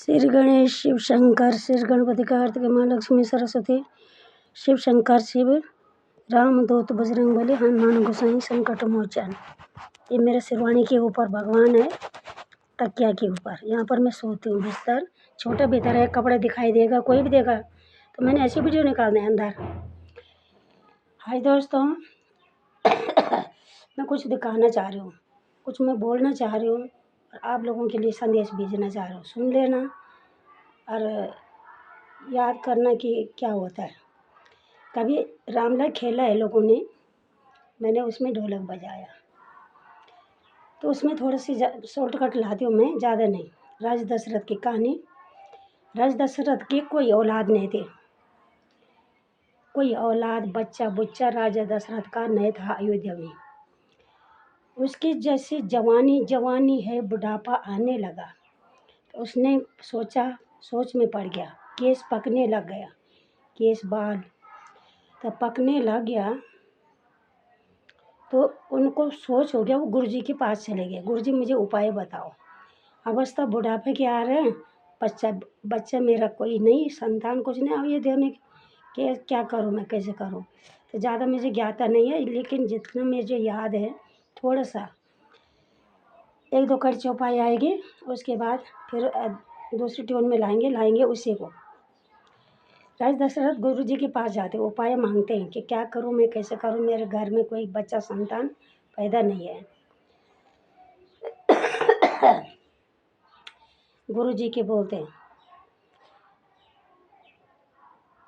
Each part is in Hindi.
श्री गणेश शिव शंकर श्री गणपति कार्तिक माँ लक्ष्मी सरस्वती शिव शंकर शिव राम दूत बजरंगबली हनुमान गोसाई संकट मोचन। ये मेरे सिरवानी के ऊपर भगवान है, तकिया के ऊपर। यहाँ पर मैं सोती हूँ। बिस्तर छोटा भीतर है, कपड़े दिखाई देगा, कोई भी देगा तो मैंने ऐसी वीडियो निकालना है अंदर। हाय दोस्तों, मैं कुछ दिखाना चाह रही हूँ, कुछ मैं बोलना चाह रही हूँ और आप लोगों के लिए संदेश भेजना चाह रही हूँ। सुन लेना और याद करना कि क्या होता है। कभी रामला खेला है लोगों ने, मैंने उसमें ढोलक बजाया, तो उसमें थोड़ी सी शॉर्टकट लाती हूँ मैं, ज़्यादा नहीं। राजा दशरथ की कहानी। राजा दशरथ की कोई औलाद नहीं थी, कोई औलाद बच्चा बुच्चा राजा दशरथ का नहीं था अयोध्या में। उसकी जैसी जवानी है, बुढ़ापा आने लगा तो उसने सोचा, सोच में पड़ गया, केस पकने लग गया, केस बाल तब पकने लग गया तो उनको सोच हो गया, वो गुरुजी के पास चले गए। गुरुजी मुझे उपाय बताओ, अवस्था बुढ़ापे के आ रहे हैं, बच्चा मेरा कोई नहीं, संतान कुछ नहीं अयोध्या में, क्या करूँ मैं, कैसे करूँ। तो ज़्यादा मुझे ज्ञाता नहीं है, लेकिन जितना मुझे याद है थोड़ा सा, एक दो कड़ी चौपाई आएगी, उसके बाद फिर दूसरी ट्यून में लाएंगे उसी को। राजा दशरथ गुरु जी के पास जाते, उपाय मांगते हैं कि क्या करूं मैं, कैसे करूं, मेरे घर में कोई बच्चा संतान पैदा नहीं है। गुरु जी के बोलते हैं,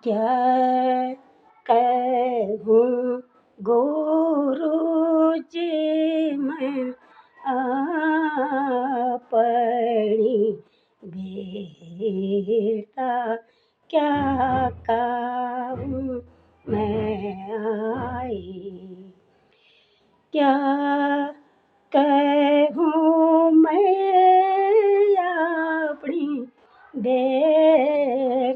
क्या कहूँ गुरु जी मैं अपनी बेटा, क्या कहूँ मैं आई, क्या कहूँ मैं अपनी बेटाई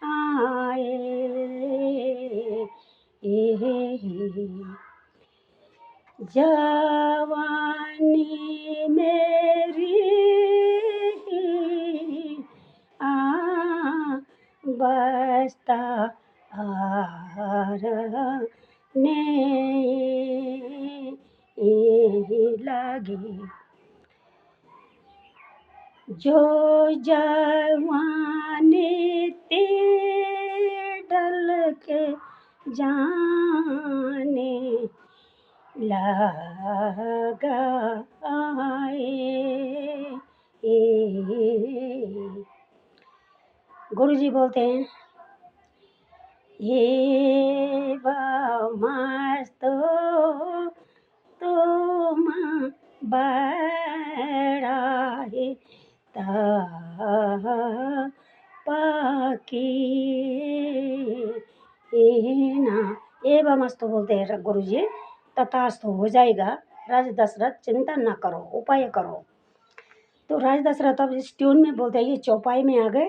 आए। जवानी मेरी बस्ता ने लगी, जो जवानी तीर डल के जाने लगा गुरु जी बोलते हैं, ये मस्त तुम बड़ा है पाकी ना। ये मस्त बोलते हैं गुरु जी, तथास्तु हो जाएगा। राजा दशरथ चिंता ना करो, उपाय करो। तो राजा दशरथ अब इस ट्यून में बोलते हैं, ये चौपाई में आ गए।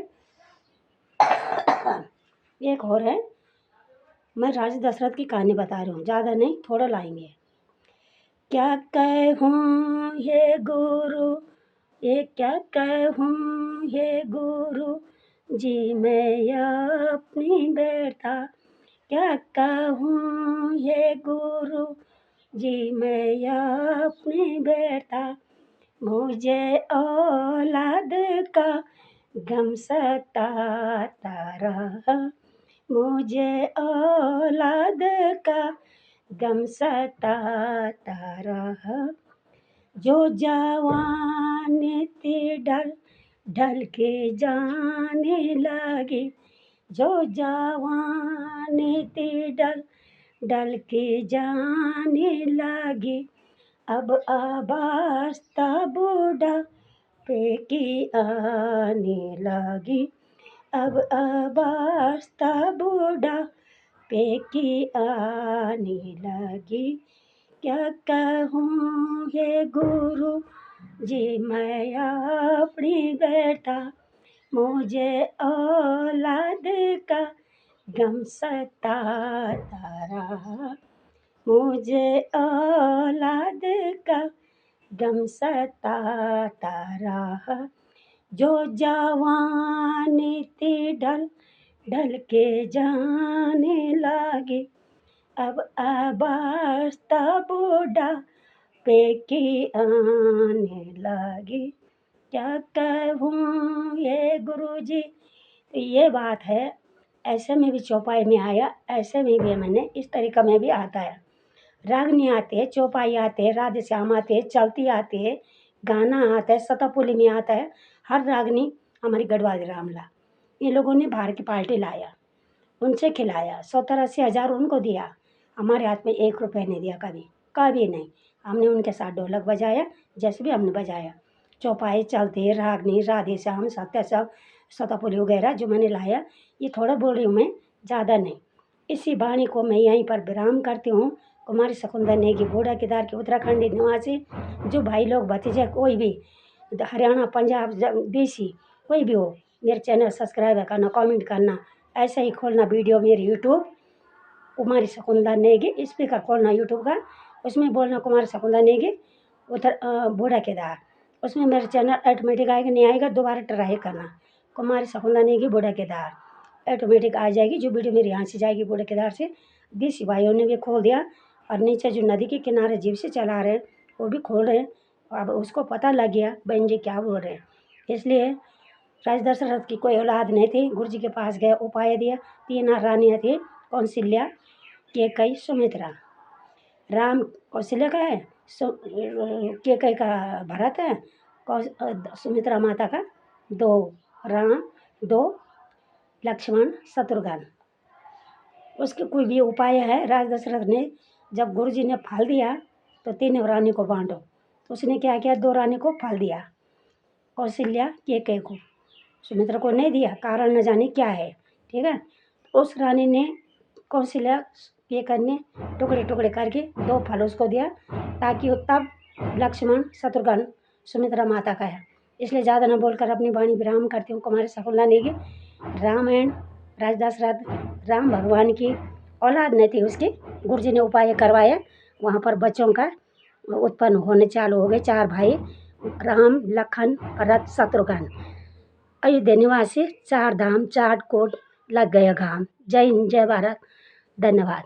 एक और है, मैं राजा दशरथ की कहानी बता रही हूँ, ज़्यादा नहीं, थोड़ा लाएंगे। क्या कहूँ ये गुरु, ये क्या कहूँ ये गुरु जी मैं अपनी बेटा, क्या कहूँ ये गुरु जी मैं अपनी बेटा, मुझे औलाद का गम सताता रहा, मुझे औलाद का गम सताता रहा, जो जवानी थी ढल के जाने लगी, जो जवानी थी ढल के जाने लगी, अब अवस्था बुढ़ापे की आने लगी, अब अवस्था बुढ़ापे की आने लगी, क्या कहूँ ये गुरु जी मैं अपनी बेटा, मुझे औलाद का गम सताता रहा, मुझे औलाद का गम सताता रहा। जो जवानी थी ढल ढल के जाने लगी, अब अवस्था बुढ़ापे की आने लगी। क्या कहूँ ये गुरुजी। तो ये बात है, ऐसे में भी चौपाई में आया, ऐसे में भी मैंने इस तरीका में भी आता है। रागनी आते हैं, चौपाई आते हैं, राधे श्याम आते हैं, चलती आते हैं, गाना आता है, सतापुली में आता है। हर रागनी हमारी गढ़वाल रामला, इन लोगों ने बाहर की पार्टी लाया, उनसे खिलाया, 70-80 हज़ार उनको दिया, हमारे हाथ में 1 रुपये नहीं दिया, कभी कभी नहीं। हमने उनके साथ ढोलक बजाया, जैसे भी हमने बजाया। चौपाई चलती, रागनी, राधे श्याम, सत्य सब, सतापुली वगैरह जो मैंने लाया, ये थोड़ा बोल रही हूँ मैं, ज़्यादा नहीं। इसी वाणी को मैं यहीं पर विराम करती हूँ। कुमारी शकुंतला नेगी, बूढ़ा केदार के उत्तराखंडी निवासी जो भाई लोग भतीजे कोई भी हरियाणा, पंजाब, देसी कोई भी हो, मेरे चैनल सब्सक्राइब करना, कमेंट करना, ऐसे ही खोलना वीडियो मेरी यूट्यूब कुमारी शकुंतला नेगी, स्पीकर खोलना यूट्यूब का, उसमें बोलना कुमारी शकुंतला नेगी बूढ़ा केदार, उसमें मेरा चैनल ऑटोमेटिक आएगा, नहीं आएगा दोबारा ट्राई करना, कुमारी शकुंतला नेगी बूढ़ा केदार ऑटोमेटिक आ जाएगी। जो वीडियो मेरे यहाँ से जाएगी बूढ़ा केदार से, देसी भाइयों ने भी खोल दिया, और नीचे जो नदी के किनारे जीप से चला रहे हैं वो भी खोल रहे हैं। अब उसको पता लग गया बहन जी क्या बोल रहे हैं, इसलिए राजा दशरथ की कोई औलाद नहीं थी, गुरु जी के पास गए, उपाय दिया। 3 रानियाँ थी, कौशल्या, कैकेयी, सुमित्रा। राम कौशल्या का है, कैकेयी का भरत है, सुमित्रा माता का 2 राम, 2 लक्ष्मण, शत्रुघ्न। उसके कोई भी उपाय है। राजा दशरथ ने जब गुरु जी ने फल दिया तो 3 रानी को बांटो, तो उसने क्या किया, 2 रानी को फल दिया, कौशल्या, कैकेयी को, सुमित्रा को नहीं दिया, कारण न जाने क्या है। ठीक है, उस रानी ने कौशल्या ये करने टुकड़े टुकड़े करके 2 फल उसको दिया, ताकि तब लक्ष्मण, शत्रुघ्न, सुमित्रा माता का है। इसलिए ज़्यादा न बोलकर अपनी वाणी विराम करती हूँ। कुमारी शकुंतला नेगी, रामायण, राजा दशरथ राम भगवान की औलाद नहीं थी उसकी, गुरु जी ने उपाय करवाया, वहाँ पर बच्चों का उत्पन्न होने चालू हो गए। 4 भाई, राम, लखन, भरत, शत्रुघ्न। अयोध्या निवासी, 4 धाम, 4 कोट लग गया घाम। जय हिंद, जय भारत, धन्यवाद।